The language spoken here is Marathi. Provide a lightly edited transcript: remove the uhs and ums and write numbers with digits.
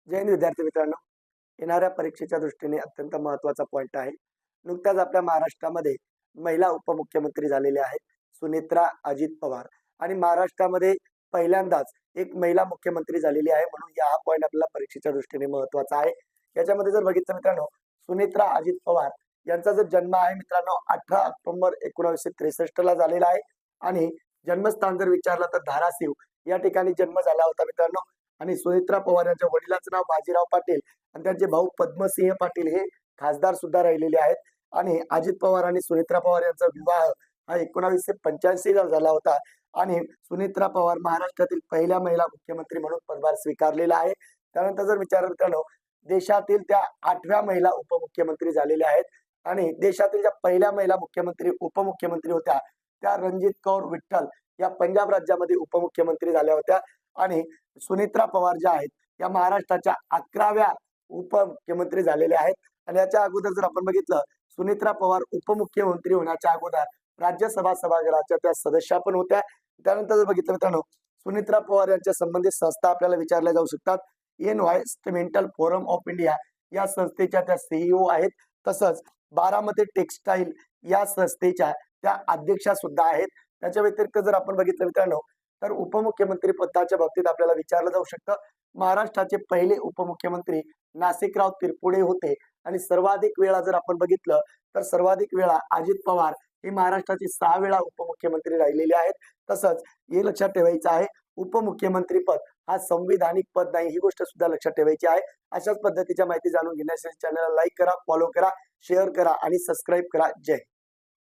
जय हिंद विद्यार्थी मित्रांनो. येणाऱ्या परीक्षेच्या दृष्टीने अत्यंत महत्त्वाचा पॉइंट आहे. नुकत्याच आपल्या महाराष्ट्रामध्ये महिला उपमुख्यमंत्री झालेल्या आहेत, सुनेत्रा अजित पवार आणि महाराष्ट्रामध्ये पहिल्यांदाच एक महिला मुख्यमंत्री झालेली आहे. म्हणून हा पॉइंट आपल्याला परीक्षेच्या दृष्टीने महत्त्वाचा आहे. याच्यामध्ये जर बघितलं मित्रांनो, सुनेत्रा अजित पवार यांचा जो जन्म आहे मित्रांनो 18 ऑक्टोबर 1963 ला झालेला आहे आणि जन्मस्थान जर विचारलं तर धाराशिव या ठिकाणी जन्म झाला होता मित्रांनो. आणि सुनेत्रा पवार यांच्या वडिलांचं नाव बाजीराव पाटील आणि त्यांचे भाऊ पद्मसिंह पाटील हे खासदार सुद्धा राहिलेले आहेत. आणि अजित पवार आणि सुनेत्रा पवार यांचा विवाह हा 1985 ला झाला होता आणि सुनेत्रा पवार महाराष्ट्रातील पहिल्या महिला मुख्यमंत्री म्हणून पदभार स्वीकारलेला आहे. त्यानंतर जर विचारलं मित्रांनो, देशातील त्या 8व्या महिला उपमुख्यमंत्री झालेल्या आहेत आणि देशातील ज्या पहिल्या महिला मुख्यमंत्री उपमुख्यमंत्री होत्या त्या रणजित कौर विठ्ठल या पंजाब राज्यामध्ये उपमुख्यमंत्री झाल्या होत्या. आणि सुनेत्रा पवार ज्या आहेत या महाराष्ट्राच्या 11व्या उपमुख्यमंत्री झालेल्या आहेत. आणि याच्या अगोदर जर आपण बघितलं, सुनेत्रा पवार उपमुख्यमंत्री होण्याच्या अगोदर राज्यसभा सभागृहाच्या त्या सदस्या पण होत्या. त्यानंतर जर बघितलं मित्रांनो, सुनेत्रा पवार यांच्या संबंधित संस्था आपल्याला विचारल्या जाऊ शकतात. इन्व्हेस्टमेंटल फोरम ऑफ इंडिया या संस्थेच्या त्या सीईओ आहेत. तसंच बारामती टेक्सटाईल या संस्थेच्या त्या अध्यक्षा सुद्धा आहेत. त्याच्या व्यतिरिक्त जर आपण बघितलं मित्रांनो, तर उपमुख्यमंत्री पदाच्या बाबतीत आपल्याला विचारलं जाऊ शकतं. महाराष्ट्राचे पहिले उपमुख्यमंत्री नाशिकराव तिरपुडे होते आणि सर्वाधिक वेळा जर आपण बघितलं तर सर्वाधिक वेळा अजित पवार हे महाराष्ट्राचे 6 वेळा उपमुख्यमंत्री राहिलेले आहेत. तसंच हे लक्षात ठेवायचं आहे, उपमुख्यमंत्री पद हा संविधानिक पद नाही, ही गोष्ट सुद्धा लक्षात ठेवायची आहे. अशाच पद्धतीच्या माहिती जाणून घेण्यासाठी चॅनलला लाईक करा, फॉलो करा, शेअर करा आणि सबस्क्राईब करा. जय